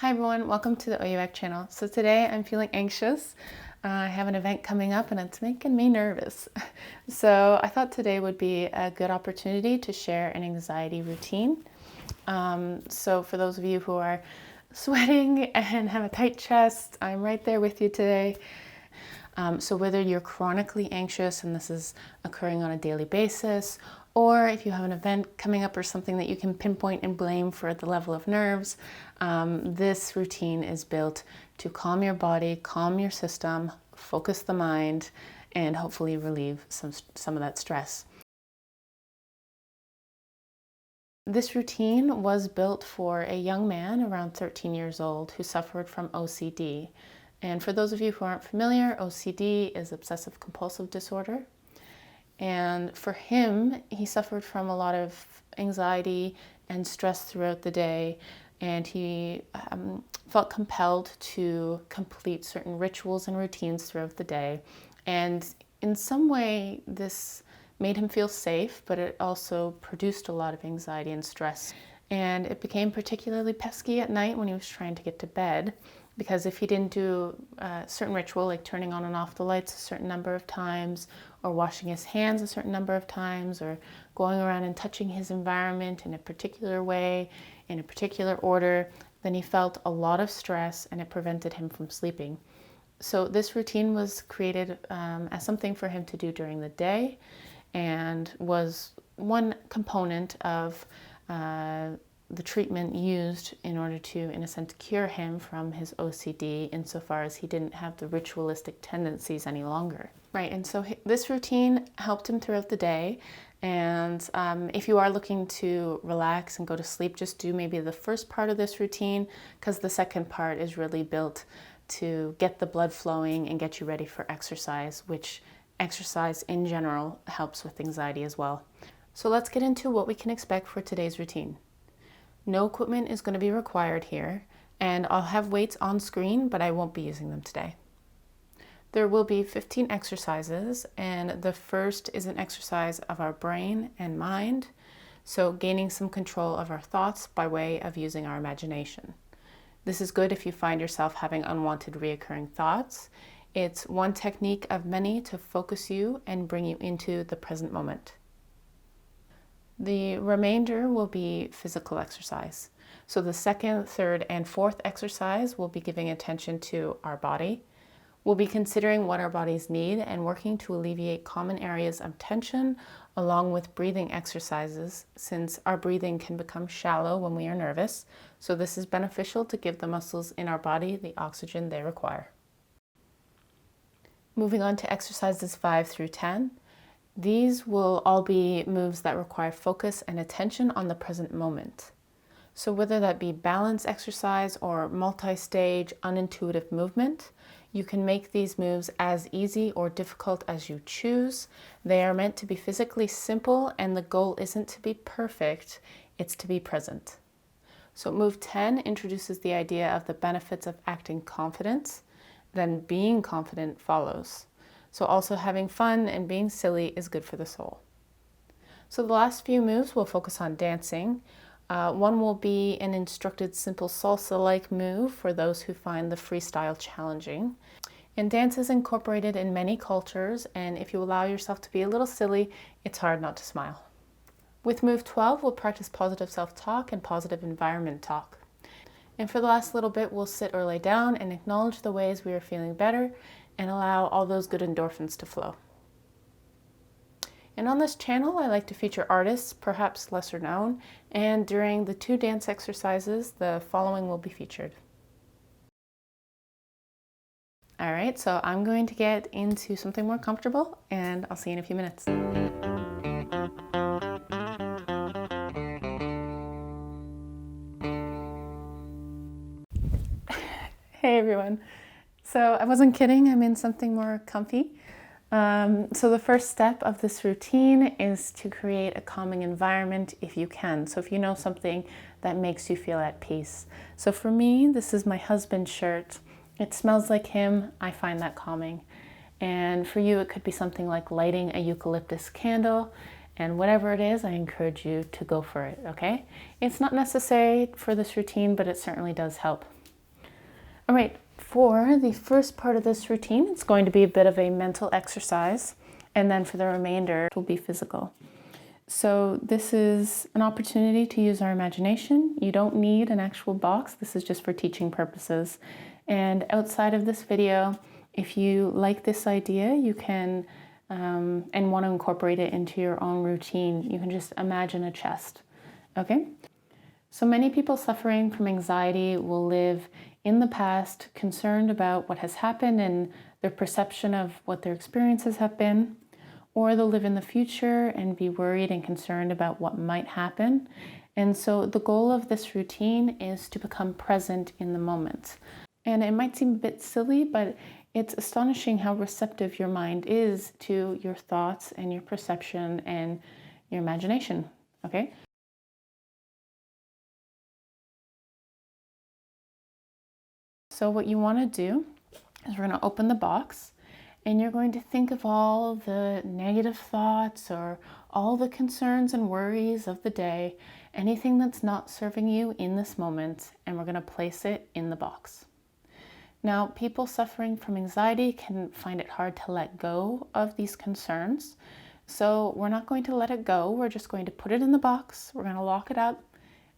Hi everyone, welcome to the OUAC channel. So today I'm feeling anxious. I have an event coming up and it's making me nervous. So I thought today would be a good opportunity to share an anxiety routine. So for those of you who are sweating and have a tight chest, I'm right there with you today. So whether you're chronically anxious and this is occurring on a daily basis, or if you have an event coming up or something that you can pinpoint and blame for the level of nerves, this routine is built to calm your body, calm your system, focus the mind, and hopefully relieve some of that stress. This routine was built for a young man around 13 years old who suffered from OCD. And for those of you who aren't familiar, OCD is obsessive compulsive disorder. And for him, he suffered from a lot of anxiety and stress throughout the day. And he felt compelled to complete certain rituals and routines throughout the day. And in some way, this made him feel safe, but it also produced a lot of anxiety and stress. And it became particularly pesky at night when he was trying to get to bed, because if he didn't do a certain ritual, like turning on and off the lights a certain number of times, or washing his hands a certain number of times, or going around and touching his environment in a particular way, in a particular order, then he felt a lot of stress and it prevented him from sleeping. So this routine was created as something for him to do during the day, and was one component of the treatment used in order to, in a sense, cure him from his OCD insofar as he didn't have the ritualistic tendencies any longer. Right, and so this routine helped him throughout the day. And if you are looking to relax and go to sleep, just do maybe the first part of this routine, because the second part is really built to get the blood flowing and get you ready for exercise, which exercise in general helps with anxiety as well. So let's get into what we can expect for today's routine. No equipment is going to be required here, and I'll have weights on screen, but I won't be using them today. There will be 15 exercises, and the first is an exercise of our brain and mind, so gaining some control of our thoughts by way of using our imagination. This is good if you find yourself having unwanted reoccurring thoughts. It's one technique of many to focus you and bring you into the present moment. The remainder will be physical exercise. So the second, third, and fourth exercise will be giving attention to our body. We'll be considering what our bodies need and working to alleviate common areas of tension along with breathing exercises, since our breathing can become shallow when we are nervous. So this is beneficial to give the muscles in our body the oxygen they require. Moving on to exercises 5 through 10. These will all be moves that require focus and attention on the present moment. So whether that be balance exercise or multi-stage unintuitive movement, you can make these moves as easy or difficult as you choose. They are meant to be physically simple, and the goal isn't to be perfect, it's to be present. So move 10 introduces the idea of the benefits of acting confident, then being confident follows. So also having fun and being silly is good for the soul. So the last few moves will focus on dancing. One will be an instructed simple salsa-like move for those who find the freestyle challenging. And dance is incorporated in many cultures, and if you allow yourself to be a little silly, it's hard not to smile. With move 12, we'll practice positive self-talk and positive environment talk. And for the last little bit, we'll sit or lay down and acknowledge the ways we are feeling better and allow all those good endorphins to flow. And on this channel, I like to feature artists, perhaps lesser known, and during the 2 dance exercises, the following will be featured. All right, so I'm going to get into something more comfortable, and I'll see you in a few minutes. Hey everyone. So I wasn't kidding, I'm in something more comfy. So the first step of this routine is to create a calming environment if you can. So if you know something that makes you feel at peace. So for me, this is my husband's shirt. It smells like him. I find that calming. And for you, it could be something like lighting a eucalyptus candle. And whatever it is, I encourage you to go for it, okay? It's not necessary for this routine, but it certainly does help. All right, for the first part of this routine, it's going to be a bit of a mental exercise, and then for the remainder, it will be physical. So this is an opportunity to use our imagination. You don't need an actual box. This is just for teaching purposes. And outside of this video, if you like this idea, you can, and want to incorporate it into your own routine, you can just imagine a chest, okay? So many people suffering from anxiety will live in the past, concerned about what has happened and their perception of what their experiences have been. Or they'll live in the future and be worried and concerned about what might happen. And so the goal of this routine is to become present in the moment. And it might seem a bit silly, but it's astonishing how receptive your mind is to your thoughts and your perception and your imagination, okay? So what you want to do is we're going to open the box. And you're going to think of all the negative thoughts or all the concerns and worries of the day, anything that's not serving you in this moment, and we're going to place it in the box. Now, people suffering from anxiety can find it hard to let go of these concerns. So we're not going to let it go. We're just going to put it in the box. We're going to lock it up.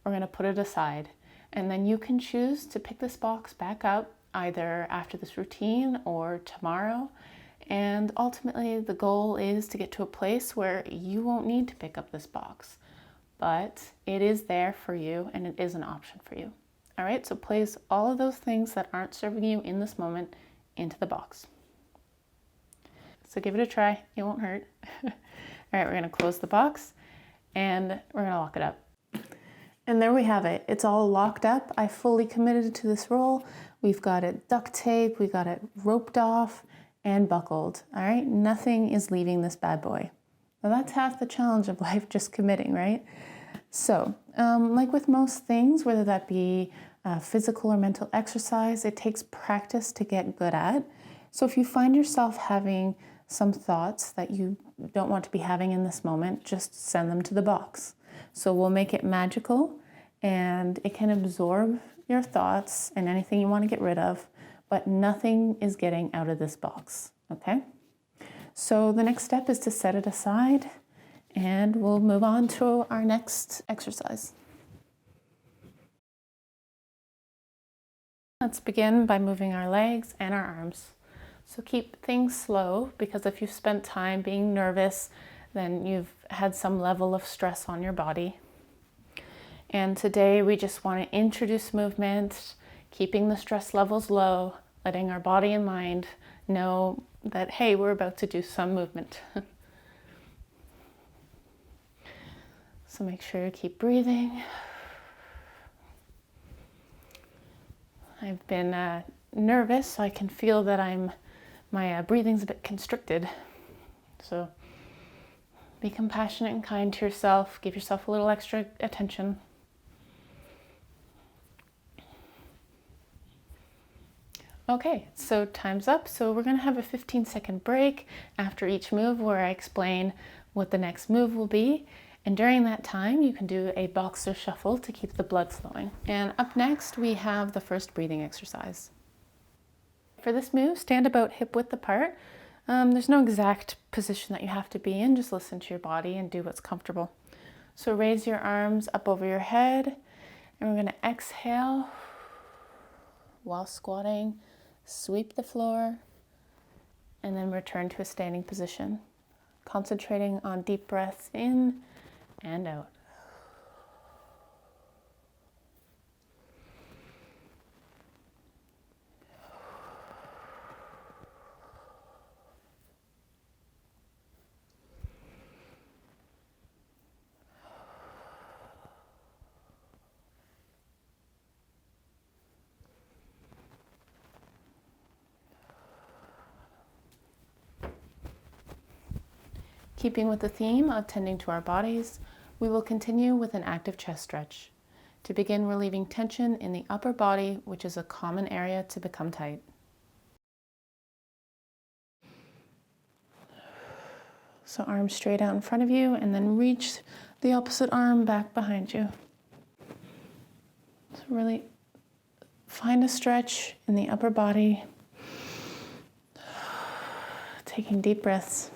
We're going to put it aside. And then you can choose to pick this box back up either after this routine or tomorrow. And ultimately, the goal is to get to a place where you won't need to pick up this box, but it is there for you and it is an option for you. All right, so place all of those things that aren't serving you in this moment into the box. So give it a try, it won't hurt. All right, we're gonna close the box and we're gonna lock it up. And there we have it. It's all locked up. I fully committed to this role. We've got it duct taped, we got it roped off, and buckled, all right? Nothing is leaving this bad boy. Now that's half the challenge of life, just committing, right? So, like with most things, whether that be physical or mental exercise, it takes practice to get good at. So if you find yourself having some thoughts that you don't want to be having in this moment, just send them to the box. So we'll make it magical and it can absorb your thoughts and anything you want to get rid of, but nothing is getting out of this box, okay? So the next step is to set it aside and we'll move on to our next exercise. Let's begin by moving our legs and our arms. So keep things slow because if you've spent time being nervous, then you've had some level of stress on your body. And today we just want to introduce movement, keeping the stress levels low, letting our body and mind know that, hey, we're about to do some movement. So make sure you keep breathing. I've been nervous, so I can feel that my breathing's a bit constricted. So be compassionate and kind to yourself. Give yourself a little extra attention. Okay, so time's up. So we're going to have a 15-second break after each move where I explain what the next move will be. And during that time, you can do a boxer shuffle to keep the blood flowing. And up next, we have the first breathing exercise. For this move, stand about hip width apart. There's no exact position that you have to be in. Just listen to your body and do what's comfortable. So raise your arms up over your head. And we're going to exhale while squatting. Sweep the floor and then return to a standing position, concentrating on deep breaths in and out. Keeping with the theme of tending to our bodies, we will continue with an active chest stretch. To begin, relieving tension in the upper body, which is a common area to become tight. So arms straight out in front of you and then reach the opposite arm back behind you. So really Find a stretch in the upper body. Taking deep breaths.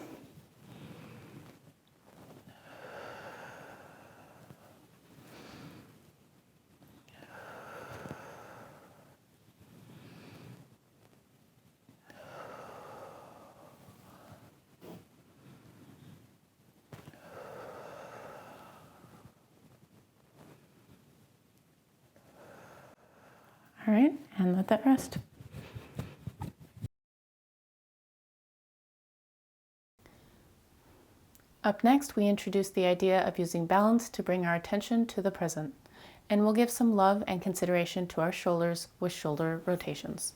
All right, and let that rest. Up next, we introduce the idea of using balance to bring our attention to the present, and we'll give some love and consideration to our shoulders with shoulder rotations.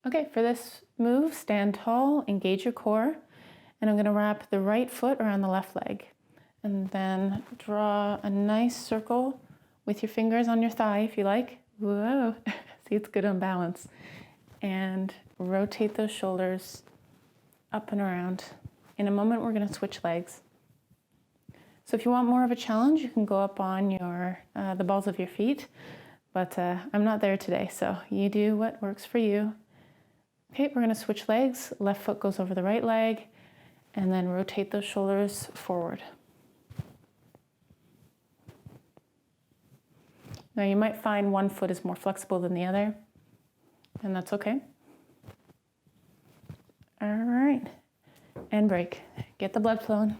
Okay, for this move, stand tall, engage your core, and I'm going to wrap the right foot around the left leg, and then draw a nice circle with your fingers on your thigh if you like. Whoa, see, it's good on balance. And rotate those shoulders up and around. In a moment, we're going to switch legs. So if you want more of a challenge, you can go up on your the balls of your feet, but I'm not there today, so you do what works for you. Okay, we're going to switch legs. Left foot goes over the right leg, and then rotate those shoulders forward. Now you might find one foot is more flexible than the other, and that's okay. All right, and break. Get the blood flowing.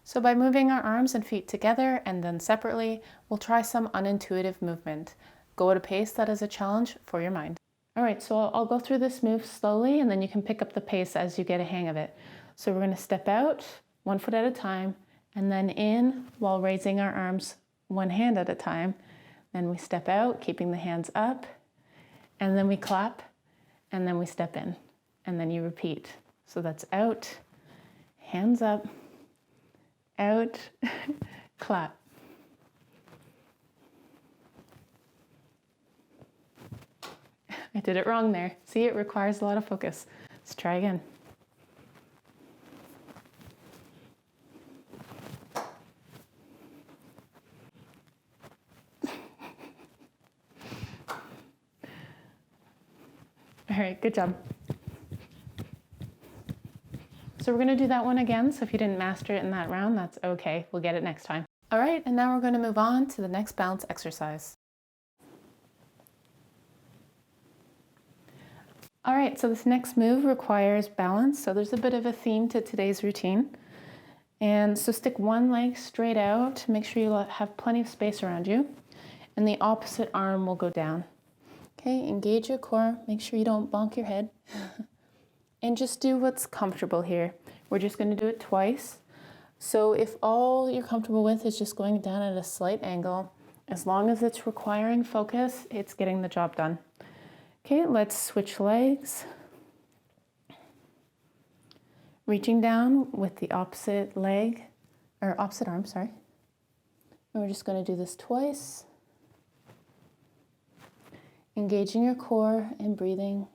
So by moving our arms and feet together and then separately, we'll try some unintuitive movement. Go at a pace that is a challenge for your mind. All right, so I'll go through this move slowly, and then you can pick up the pace as you get a hang of it. So we're going to step out one foot at a time, and then in while raising our arms one hand at a time. Then we step out, keeping the hands up, and then we clap, and then we step in, and then you repeat. So that's out, hands up, out, clap. I did it wrong there. See, it requires a lot of focus. Let's try again. All right, good job. So we're going to do that one again. So if you didn't master it in that round, that's okay. We'll get it next time. All right, and now we're going to move on to the next balance exercise. All right, so this next move requires balance. So there's a bit of a theme to today's routine. And so stick one leg straight out. Make sure you have plenty of space around you. And the opposite arm will go down. Okay, engage your core. Make sure you don't bonk your head. And just do what's comfortable here. We're just going to do it twice. So if all you're comfortable with is just going down at a slight angle, as long as it's requiring focus, it's getting the job done. Okay, let's switch legs. Reaching down with the opposite leg, or opposite arm, sorry. And we're just going to do this twice. Engaging your core and breathing.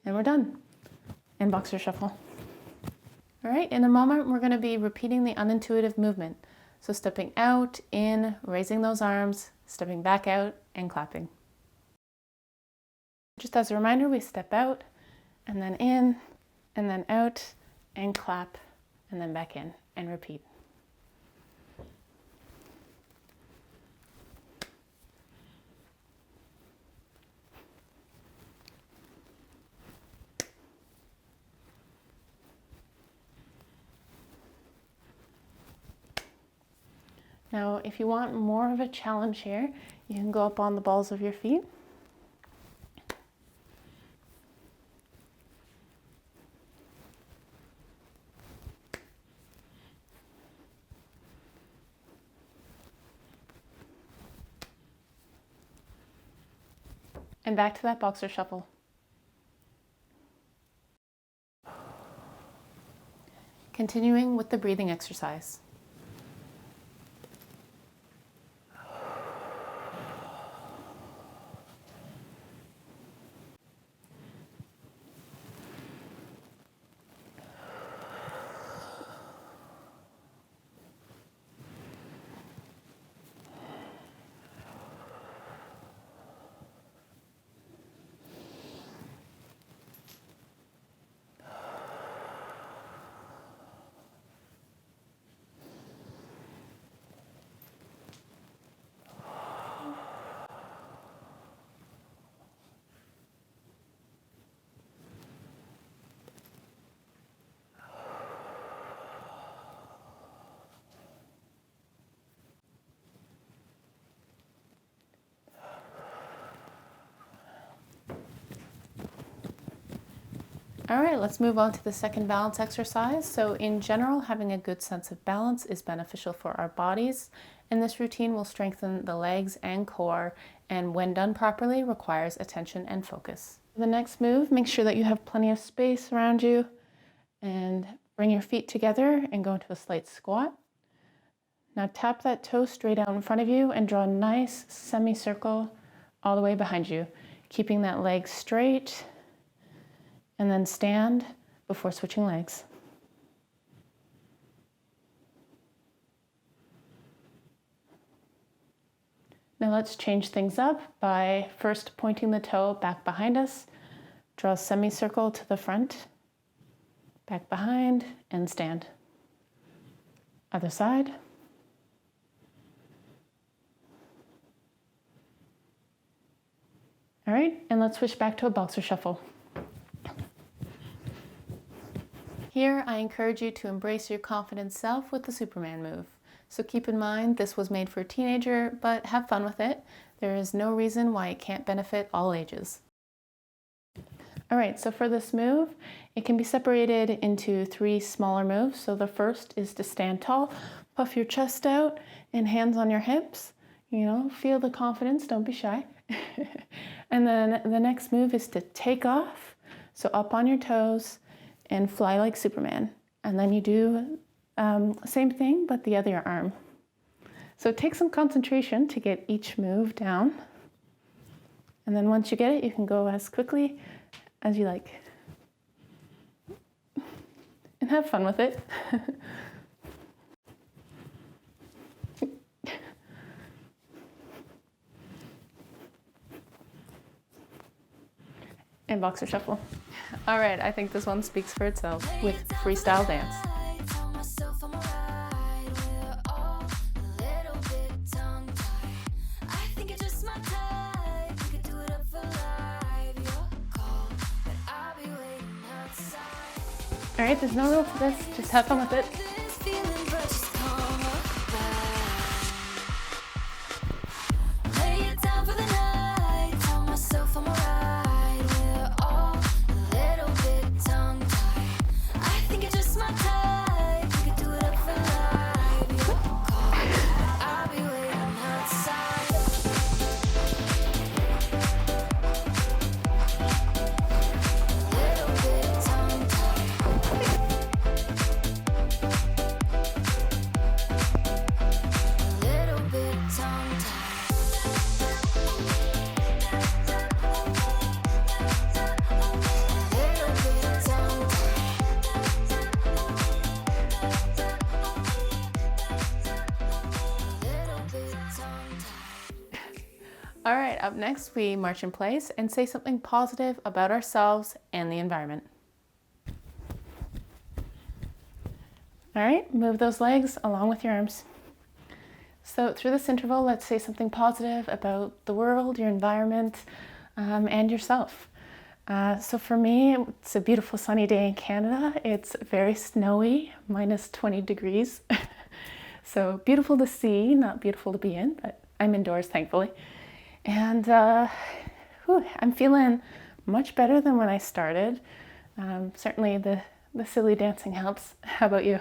And we're done. And boxer shuffle. All right, in a moment, we're going to be repeating the unintuitive movement. So stepping out, in, raising those arms, stepping back out, and clapping. Just as a reminder, we step out, and then in, and then out, and clap, and then back in, and repeat. Now, if you want more of a challenge here, you can go up on the balls of your feet. And back to that boxer shuffle. Continuing with the breathing exercise. All right, let's move on to the second balance exercise. So in general, having a good sense of balance is beneficial for our bodies, and this routine will strengthen the legs and core, and when done properly, requires attention and focus. The next move, make sure that you have plenty of space around you, and bring your feet together and go into a slight squat. Now tap that toe straight out in front of you and draw a nice semicircle all the way behind you, keeping that leg straight, and then stand before switching legs. Now let's change things up by first pointing the toe back behind us. Draw a semicircle to the front, back behind, and stand. Other side. All right, and let's switch back to a boxer shuffle. Here, I encourage you to embrace your confident self with the Superman move. So keep in mind, this was made for a teenager, but have fun with it. There is no reason why it can't benefit all ages. All right, so for this move, it can be separated into 3 smaller moves. So the first is to stand tall, puff your chest out, and hands on your hips. You know, feel the confidence, don't be shy. And then the next move is to take off, so up on your toes, and fly like Superman. And then you do same thing, but the other arm. So take some concentration to get each move down. And then once you get it, you can go as quickly as you like. And have fun with it. And boxer shuffle. All right, I think this one speaks for itself with Freestyle Dance. All right, there's no rule to this, just have fun with it. All right, up next we march in place and say something positive about ourselves and the environment. All right, move those legs along with your arms. So through this interval, let's say something positive about the world, your environment, and yourself. So for me, it's a beautiful sunny day in Canada. It's very snowy, minus 20 degrees. So beautiful to see, not beautiful to be in, but I'm indoors, thankfully. And I'm feeling much better than when I started. Certainly the silly dancing helps. How about you?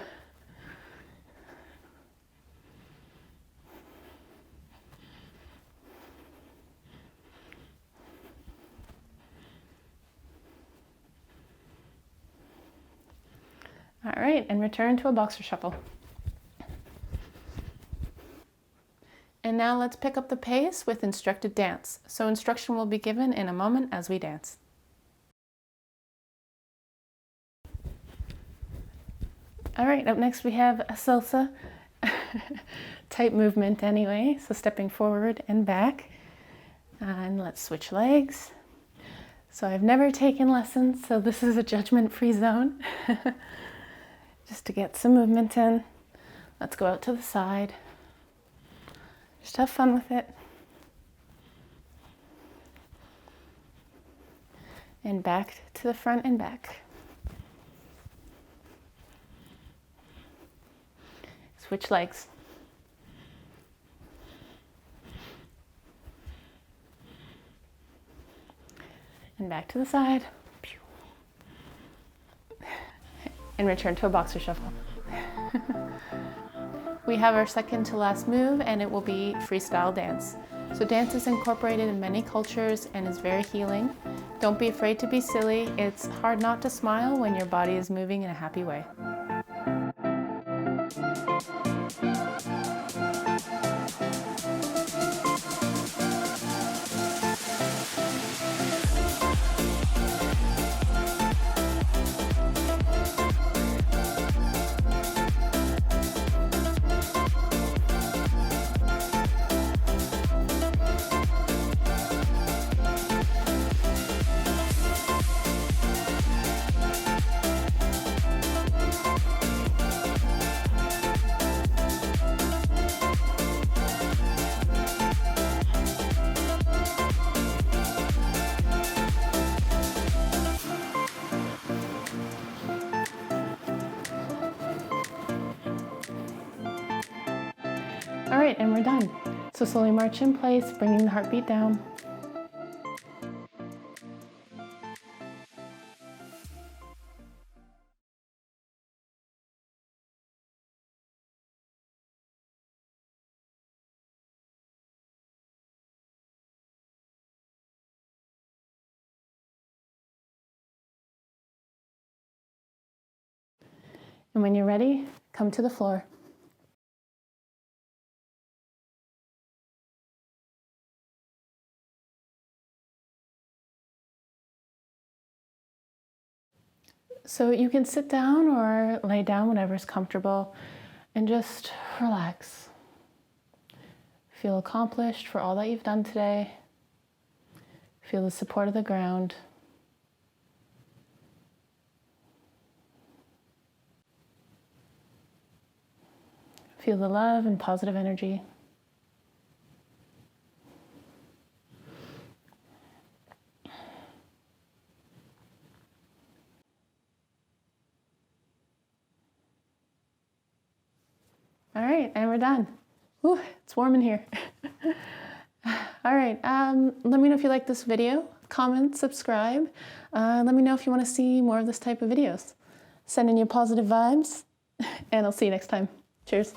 All right, and return to a boxer shuffle. And now let's pick up the pace with Instructed Dance. So instruction will be given in a moment as we dance. All right, up next we have a salsa type movement anyway. So stepping forward and back. And let's switch legs. So I've never taken lessons, so this is a judgment-free zone. Just to get some movement in. Let's go out to the side. Just have fun with it. And back to the front and back. Switch legs. And back to the side. and return to a boxer shuffle. We have our second to last move, and it will be freestyle dance. So dance is incorporated in many cultures and is very healing. Don't be afraid to be silly. It's hard not to smile when your body is moving in a happy way. All right, and we're done. So slowly march in place, bringing the heartbeat down. And when you're ready, come to the floor. So you can sit down or lay down, whatever's comfortable, and just relax. Feel accomplished for all that you've done today. Feel the support of the ground. Feel the love and positive energy. All right, and we're done. Ooh, it's warm in here. All right, let me know if you like this video. Comment, subscribe. Let me know if you want to see more of this type of videos. Sending you positive vibes, and I'll see you next time. Cheers.